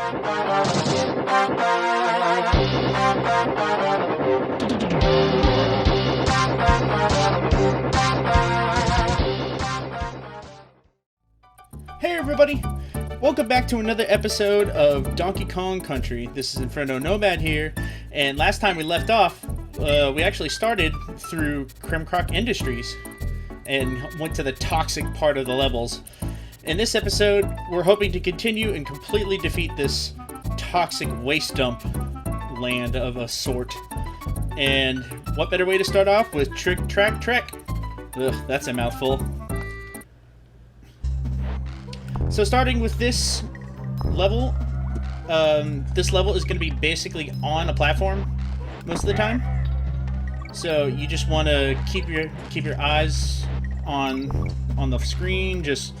Hey everybody! Welcome back to another episode of Donkey Kong Country. This is Inferno Nomad here, and last time we left off, we actually started through Kremkroc Industries and went to the toxic part of the levels. In this episode, we're hoping to continue and completely defeat this toxic waste dump land of a sort. And what better way to start off with Trick Track Trek? Ugh, that's a mouthful. So starting with this level is going to be basically on a platform most of the time. So you just want to keep your eyes on the screen. Just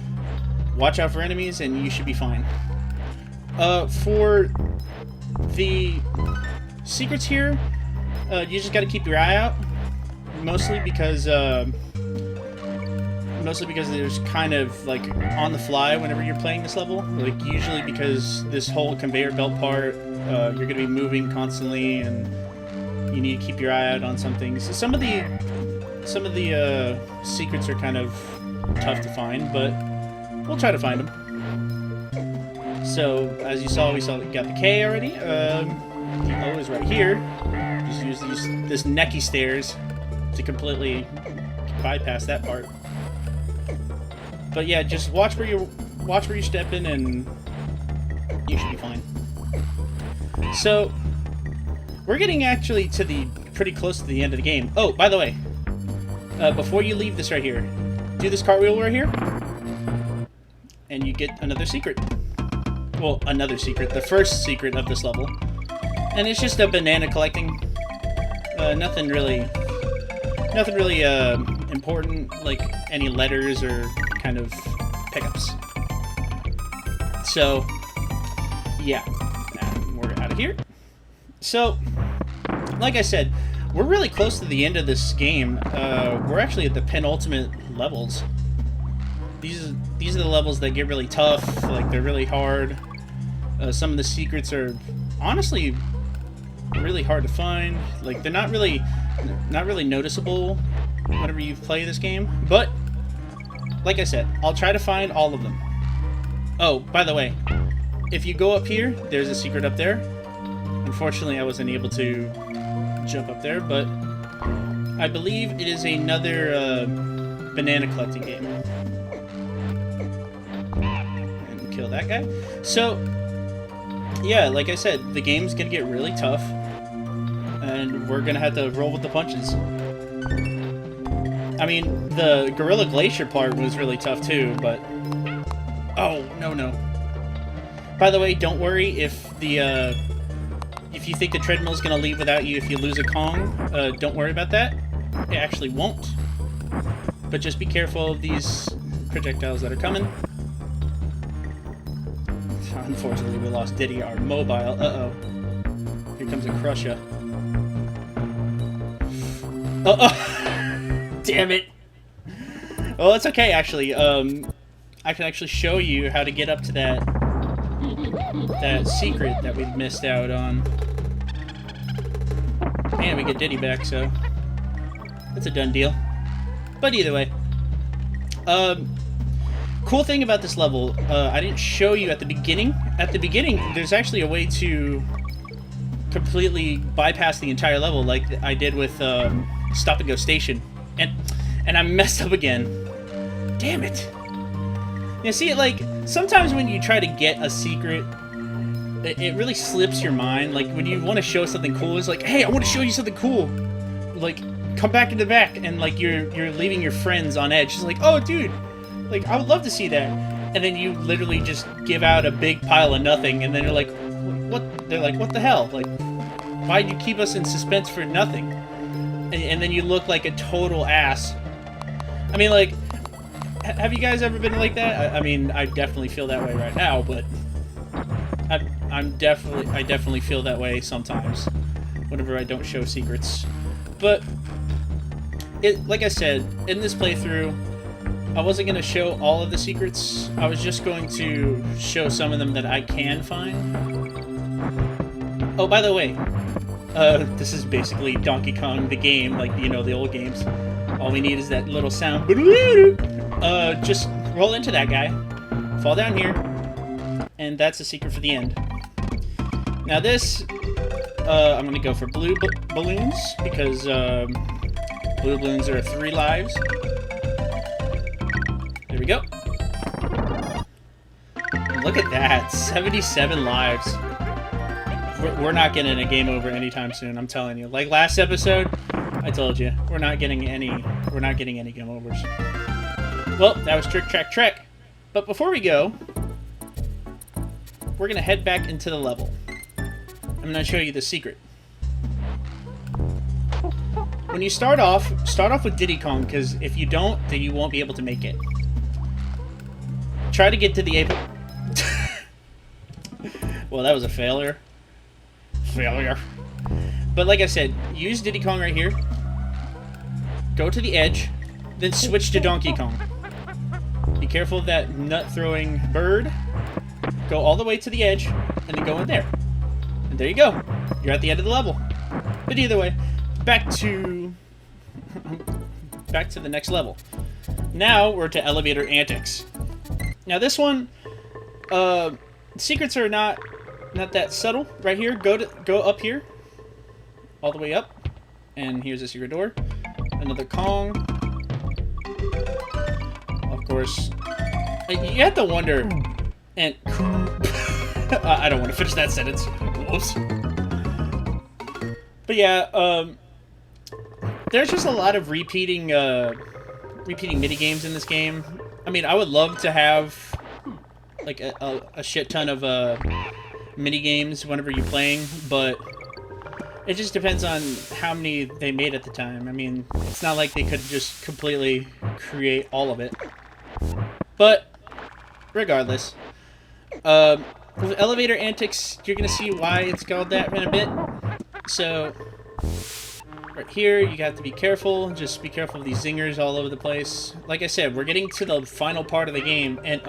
watch out for enemies, and you should be fine. For the secrets here, you just got to keep your eye out, mostly because there's kind of like on the fly whenever you're playing this level. Like usually because this whole conveyor belt part, you're going to be moving constantly, and you need to keep your eye out on some things. So some of the secrets are kind of tough to find, but we'll try to find them. So as you saw, we got the K already. The O is right here. Just use this necky stairs to completely bypass that part. But yeah, just watch where you're stepping, and you should be fine. So we're getting actually to pretty close to the end of the game. Oh, by the way, before you leave this right here, do this cartwheel right here, and you get another secret. Well, another secret, the first secret of this level, and it's just a banana collecting. Nothing really important, like any letters or kind of pickups. So yeah, we're out of here. So like I said, we're really close to the end of this game. We're actually at the penultimate levels. These are the levels that get really tough, like they're really hard. Some of the secrets are honestly really hard to find. Like they're not really noticeable whenever you play this game, but like I said, I'll try to find all of them. Oh, by the way, if you go up here, there's a secret up there. Unfortunately, I wasn't able to jump up there, but I believe it is another banana collecting game. And kill that guy. So yeah, like I said, the game's gonna get really tough, and we're gonna have to roll with the punches. I mean, the Gorilla Glacier part was really tough too, but oh no. By the way, don't worry if you think the treadmill is gonna leave without you if you lose a Kong. Don't worry about that. It actually won't. But just be careful of these projectiles that are coming. Unfortunately, we lost Diddy, our mobile. Uh-oh. Here comes a Crusher. Uh-oh! Damn it! Well, it's okay, actually. I can actually show you how to get up to that secret that we missed out on. And we get Diddy back, so that's a done deal. But either way. Cool thing about this level, I didn't show you at the beginning. At the beginning, there's actually a way to completely bypass the entire level, like I did with Stop and Go Station, and I messed up again. Damn it! You see, like sometimes when you try to get a secret, it really slips your mind. Like when you want to show something cool, it's like, hey, I want to show you something cool. Like come back in the back, and like you're leaving your friends on edge. It's like, oh, dude. Like, I would love to see that. And then you literally just give out a big pile of nothing, and then you're like, what? They're like, what the hell? Like, why'd you keep us in suspense for nothing? And then you look like a total ass. I mean, like, have you guys ever been like that? I mean, I definitely feel that way right now, but I definitely feel that way sometimes whenever I don't show secrets. But like I said, in this playthrough, I wasn't going to show all of the secrets. I was just going to show some of them that I can find. Oh, by the way, this is basically Donkey Kong, the game, like, you know, the old games. All we need is that little sound. Just roll into that guy, fall down here, and that's the secret for the end. Now this, I'm going to go for blue balloons, because blue balloons are 3 lives. There we go. Look at that, 77 lives. We're not getting a game over anytime soon, I'm telling you. Like last episode, I told you, we're not getting any game overs. Well, that was Trick Track Trek. But before we go, we're gonna head back into the level. I'm gonna show you the secret. When you start off with Diddy Kong, because if you don't, then you won't be able to make it. Try to get to the apex. Well, that was a failure. But like I said, use Diddy Kong right here. Go to the edge, then switch to Donkey Kong. Be careful of that nut-throwing bird. Go all the way to the edge, and then go in there. And there you go. You're at the end of the level. But either way, back to the next level. Now we're to elevator antics. Now this one, secrets are not that subtle. Right here, go up here, all the way up, and here's a secret door. Another Kong. Of course, you have to wonder, and I don't want to finish that sentence. Whoops. But yeah, there's just a lot of repeating mini games in this game. I mean, I would love to have like a shit ton of mini games whenever you're playing, but it just depends on how many they made at the time. I mean, it's not like they could just completely create all of it. But regardless, with elevator antics, you're gonna see why it's called that in a bit. So right here, you have to be careful. Just be careful of these zingers all over the place. Like I said, we're getting to the final part of the game, and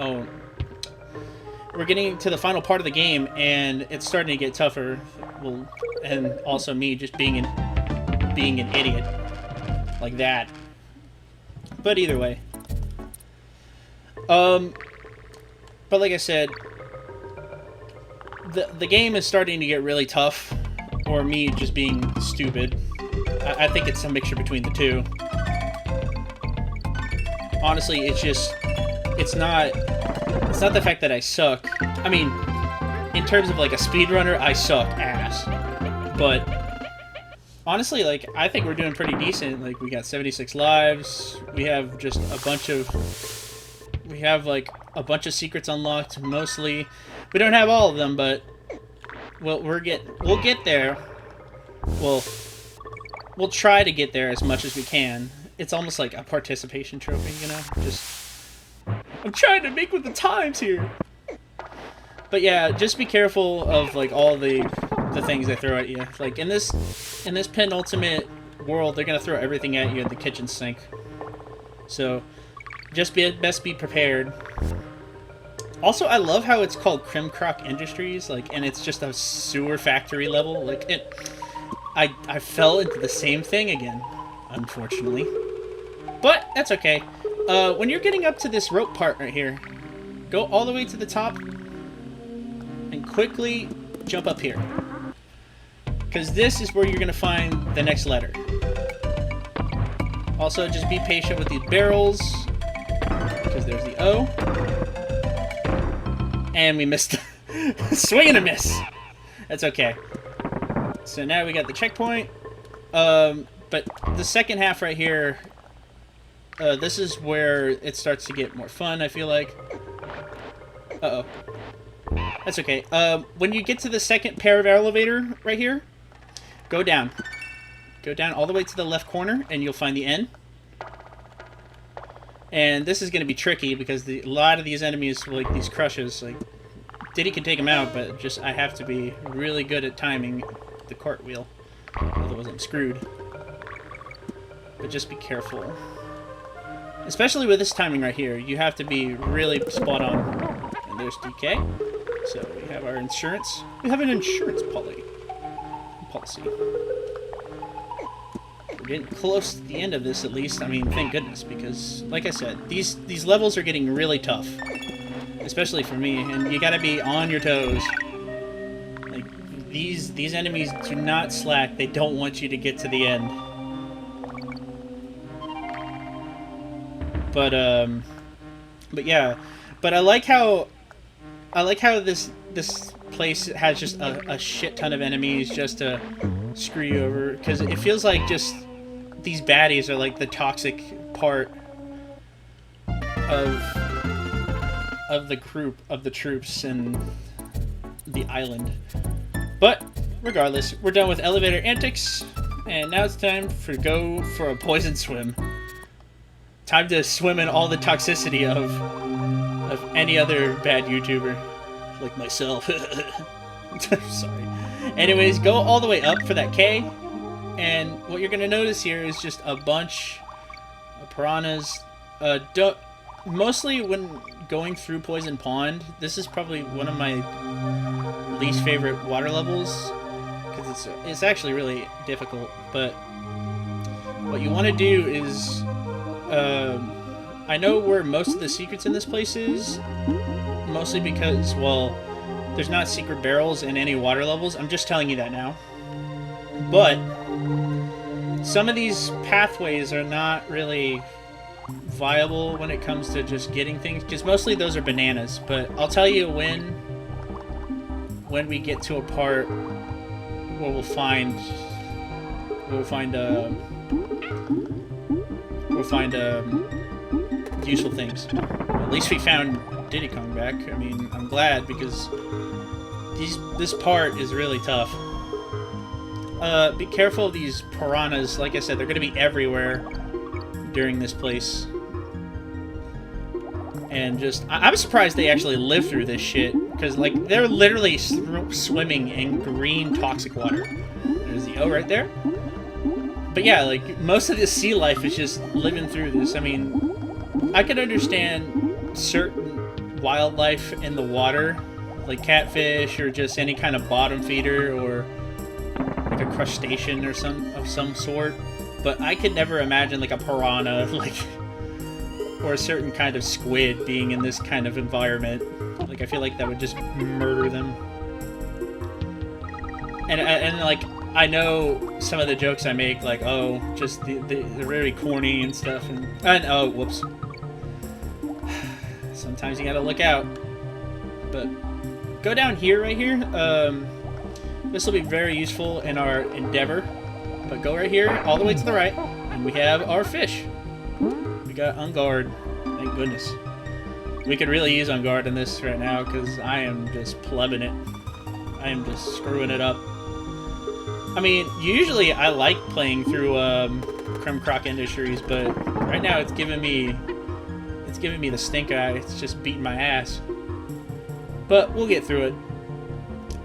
we're getting to the final part of the game, and it's starting to get tougher. Well, and also me just being an idiot like that. But either way, but like I said, the game is starting to get really tough, or me just being stupid. I think it's a mixture between the two. Honestly, it's not the fact that I suck. I mean, in terms of like a speedrunner, I suck ass. But honestly, like, I think we're doing pretty decent. Like, we got 76 lives. We have just like a bunch of secrets unlocked. Mostly, we don't have all of them, but we'll get there. We'll try to get there as much as we can. It's almost like a participation trophy, you know? I'm trying to make with the times here. But yeah, just be careful of like all the things they throw at you. Like in this penultimate world, they're gonna throw everything at you in the kitchen sink. So just best be prepared. Also, I love how it's called Kremkroc Industries, like, and it's just a sewer factory level. Like I fell into the same thing again, unfortunately. But that's okay. When you're getting up to this rope part right here, go all the way to the top and quickly jump up here. Because this is where you're going to find the next letter. Also, just be patient with these barrels, because there's the O. And we missed. Swing and a miss. That's okay. So now we got the checkpoint. But the second half right here, this is where it starts to get more fun, I feel like. Uh-oh. That's okay. When you get to the second pair of elevator right here, go down. Go down all the way to the left corner, and you'll find the N. And this is going to be tricky, because a lot of these enemies, like these crushes, like, Diddy can take them out, but just I have to be really good at timing the cartwheel. Otherwise I'm screwed. But just be careful. Especially with this timing right here, you have to be really spot on. And there's DK. So we have our insurance. We have an insurance policy. We're getting close to the end of this, at least. I mean, thank goodness, because, like I said, these levels are getting really tough. Especially for me, and you gotta be on your toes. Like, these enemies do not slack. They don't want you to get to the end. But yeah. But I like how this place has just a shit ton of enemies just to screw you over, because it feels like just these baddies are like the toxic part of the group of the troops and the island. But regardless, we're done with elevator antics, and now it's time to go for a poison swim. Time to swim in all the toxicity of any other bad YouTuber, like myself. Sorry. Anyways, go all the way up for that K, and what you're gonna notice here is just a bunch of piranhas. Mostly when going through Poison Pond, this is probably one of my least favorite water levels, because it's actually really difficult. But what you want to do is, I know where most of the secrets in this place is, mostly because, well, there's not secret barrels in any water levels. I'm just telling you that now. But some of these pathways are not really viable when it comes to just getting things, because mostly those are bananas. But I'll tell you when we get to a part where we'll find useful things. At least we found Diddy Kong back. I mean, I'm glad, because this part is really tough. Be careful of these piranhas. Like I said, they're going to be everywhere during this place. And just, I'm surprised they actually live through this shit, because, like, they're literally swimming in green toxic water. There's the O right there. But yeah, like, most of the sea life is just living through this. I mean, I could understand certain wildlife in the water, like catfish or just any kind of bottom feeder or like a crustacean or some sort. But I could never imagine like a piranha, like, or a certain kind of squid being in this kind of environment. Like, I feel like that would just murder them. And like, I know some of the jokes I make, like, oh, just they're very corny and stuff, and oh, whoops. Sometimes you gotta look out. But go down here, right here. This will be very useful in our endeavor. But go right here, all the way to the right, and we have our fish. We got On Guard. Thank goodness. We could really use On Guard in this right now, because I am just plubbing it. I am just screwing it up. I mean, usually I like playing through Kremkroc Industries, but right now it's giving me the stink eye. It's just beating my ass. But we'll get through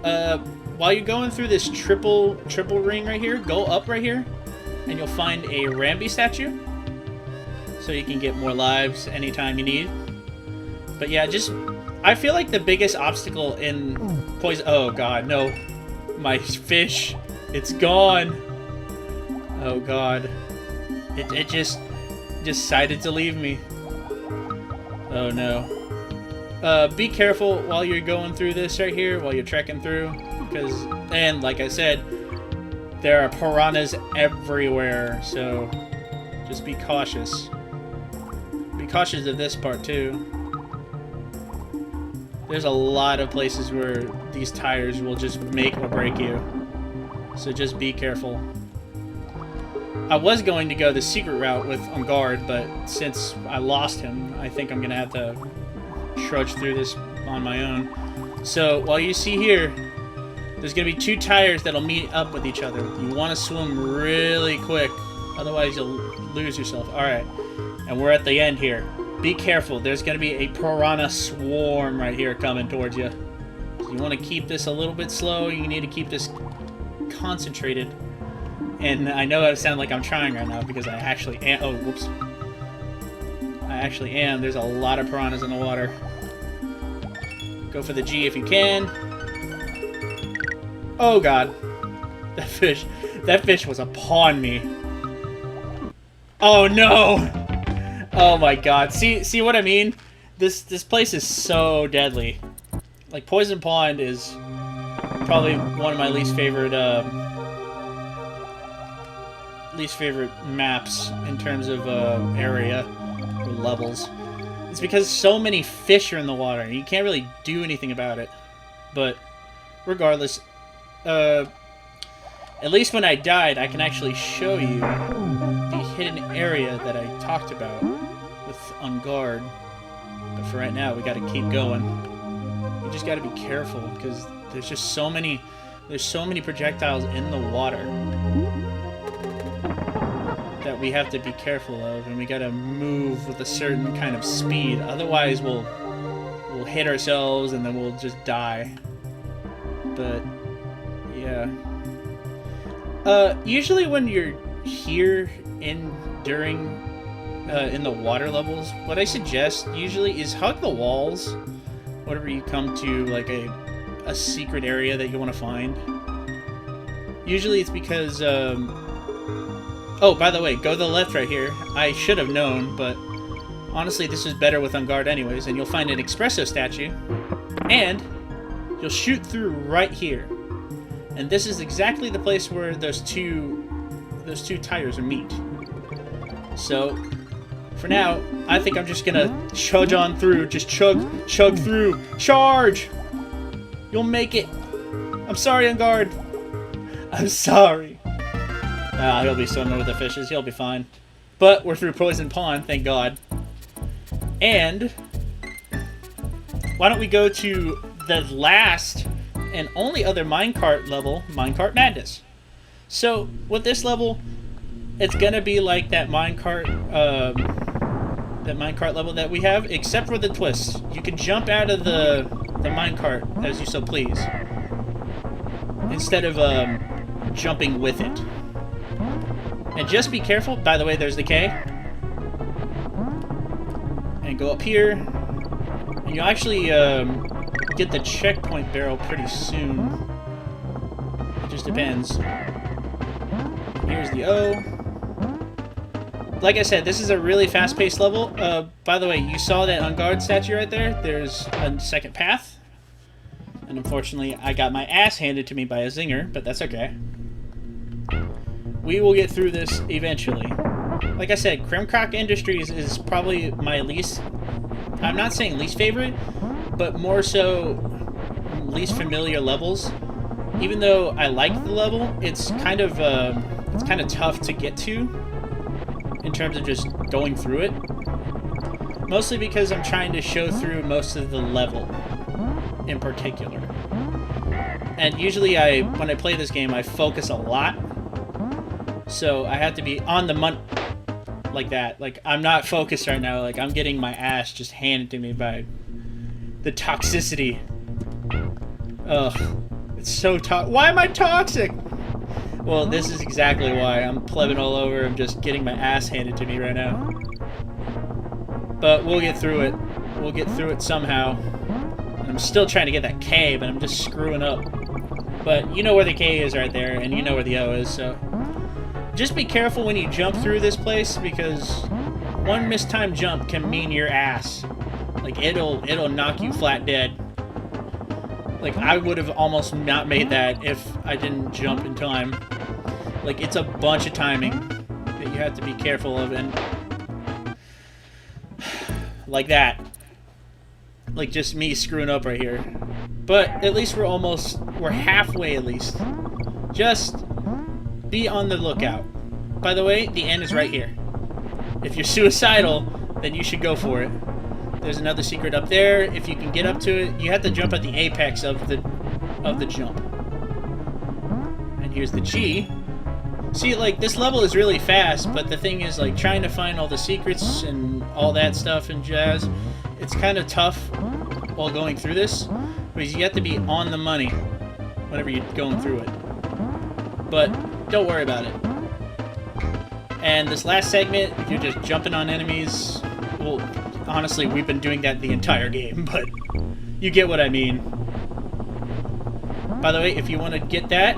it. While you're going through this triple ring right here, go up right here, and you'll find a Rambi statue, so you can get more lives anytime you need. But yeah, I feel like the biggest obstacle in Poison... Oh god, no. My fish. It's gone. Oh god. It just decided to leave me. Oh no. Be careful while you're going through this right here, while you're trekking through, because, and like I said, there are piranhas everywhere, so just be cautious. Be cautious of this part too. There's a lot of places where these tires will just make or break you, so just be careful. I was going to go the secret route with On Guard, but since I lost him, I think I'm gonna have to trudge through this on my own. So while you see here, there's gonna be two tires that'll meet up with each other. You want to swim really quick, otherwise you'll lose yourself. Alright, and we're at the end here. Be careful, there's gonna be a piranha swarm right here coming towards you. So you want to keep this a little bit slow, you need to keep this concentrated. And I know I sound like I'm trying right now because I actually am. Oh, whoops. actually am. There's a lot of piranhas in the water. Go for the G if you can. Oh god. That fish was upon me. Oh no! Oh my god. See what I mean? This place is so deadly. Like, Poison Pond is probably one of my least favorite maps in terms of area or levels. It's because so many fish are in the water and you can't really do anything about it. But regardless, at least when I died, I can actually show you the hidden area that I talked about with On Guard. But for right now, we gotta keep going. You just gotta be careful because there's just so many projectiles in the water that we have to be careful of, and we gotta move with a certain kind of speed. Otherwise, we'll hit ourselves and then we'll just die. But yeah. Usually when you're here in the water levels, what I suggest usually is hug the walls whenever you come to like a secret area that you want to find. Usually it's because oh, by the way, go to the left right here. I should have known, but honestly this is better with On Guard anyways, and you'll find an espresso statue and you'll shoot through right here. And this is exactly the place where those two tires meet. So, for now, I think I'm just gonna chug on through. Just chug through. Charge! You'll make it. I'm sorry, On Guard. I'm sorry. He'll be swimming with the fishes. He'll be fine. But we're through Poison Pond, thank God. And why don't we go to the last and only other minecart level, Minecart Madness. So with this level, it's gonna be like that minecart level that we have, except for the twist. You can jump out of the minecart as you so please, instead of jumping with it. And just be careful. By the way, there's the K. And go up here, and you'll actually get the checkpoint barrel pretty soon. It just depends. Here's the O. Like I said, this is a really fast-paced level. By the way, you saw that On Guard statue right there? There's a second path. And unfortunately, I got my ass handed to me by a zinger, but that's okay. We will get through this eventually. Like I said, Kremkroc Industries is probably my least... I'm not saying least favorite, but more so least familiar levels. Even though I like the level, it's kind of tough to get to in terms of just going through it. Mostly because I'm trying to show through most of the level in particular. And usually when I play this game, I focus a lot. So I have to be on the money like that. Like, I'm not focused right now. Like, I'm getting my ass just handed to me by the toxicity. Ugh. It's so toxic. Why am I toxic? Well, this is exactly why. I'm plebbing all over. I'm just getting my ass handed to me right now. But we'll get through it. We'll get through it somehow. I'm still trying to get that K, but I'm just screwing up. But you know where the K is right there, and you know where the O is, so... Just be careful when you jump through this place, because one mistimed jump can mean your ass. Like, it'll knock you flat dead. Like, I would have almost not made that if I didn't jump in time. Like, it's a bunch of timing that you have to be careful of, and... like that. Like, just me screwing up right here. But at least we're halfway at least. Just be on the lookout. By the way, the end is right here. If you're suicidal, then you should go for it. There's another secret up there. If you can get up to it, you have to jump at the apex of the jump. And here's the G. See, like, this level is really fast, but the thing is, like, trying to find all the secrets and all that stuff and jazz, it's kind of tough while going through this, because you have to be on the money whenever you're going through it. But don't worry about it. And this last segment, you're just jumping on enemies, Well, honestly, we've been doing that the entire game, but you get what I mean. By the way, if you want to get that,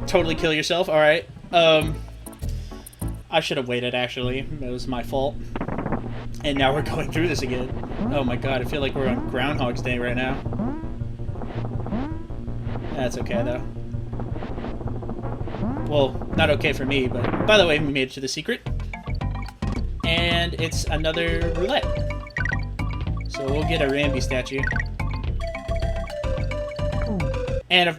totally kill yourself. All right. I should have waited, actually. It was my fault. And now we're going through this again. Oh my god, I feel like we're on Groundhog's Day right now. That's okay, though. Well, not okay for me, but... By the way, we made it to the secret. And it's another roulette. So we'll get a Rambi statue. And a...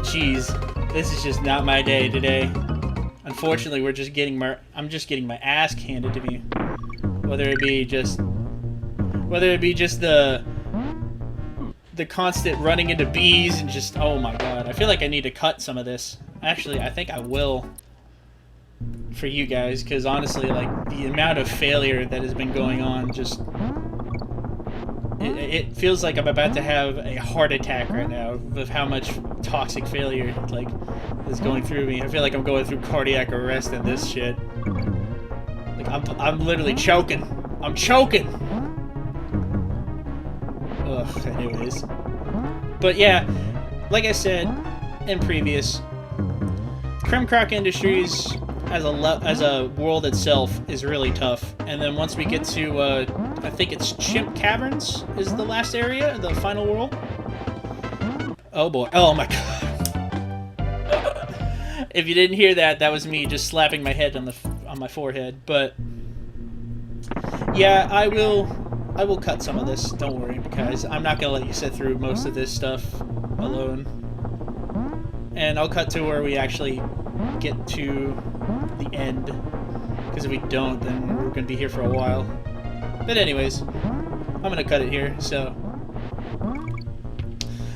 Jeez. This is just not my day today. Unfortunately, we're just getting my... I'm just getting my ass handed to me. Whether it be just the constant running into bees and just... Oh my god. I feel like I need to cut some of this. Actually, I think I will. For you guys, because honestly, like, the amount of failure that has been going on just... It feels like I'm about to have a heart attack right now with how much toxic failure, like, is going through me. I feel like I'm going through cardiac arrest in this shit. Like, I'm literally choking. I'm choking! Ugh, anyways. But yeah, like I said in previous, Kremkroc Industries as a world itself is really tough. And then once we get to, I think it's Chimp Caverns is the last area, the final world. Oh boy. Oh my god. If you didn't hear that, that was me just slapping my head on my forehead. But yeah, I will cut some of this. Don't worry, because I'm not gonna let you sit through most of this stuff alone. And I'll cut to where we actually get to the end. Because if we don't, then we're gonna be here for a while. But anyways, I'm gonna cut it here. So,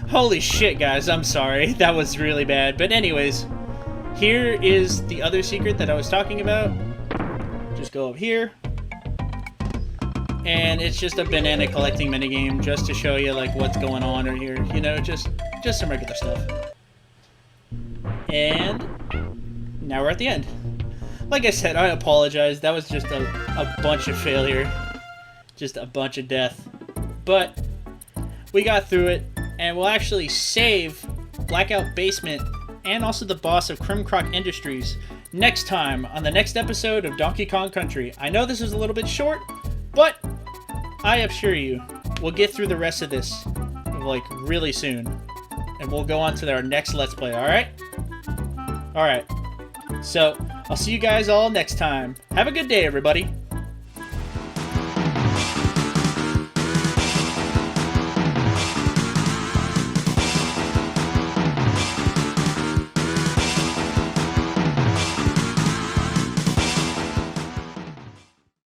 holy shit, guys! I'm sorry. That was really bad. But anyways. Here is the other secret that I was talking about. Just go up here. And it's just a banana collecting minigame just to show you like what's going on right here. You know, just some regular stuff. And now we're at the end. Like I said, I apologize. That was just a bunch of failure. Just a bunch of death. But we got through it, and we'll actually save Blackout Basement and also the boss of Kremkroc Industries next time on the next episode of Donkey Kong Country. I know this is a little bit short, but I assure you, we'll get through the rest of this, like, really soon. And we'll go on to our next Let's Play, alright? Alright. So, I'll see you guys all next time. Have a good day, everybody.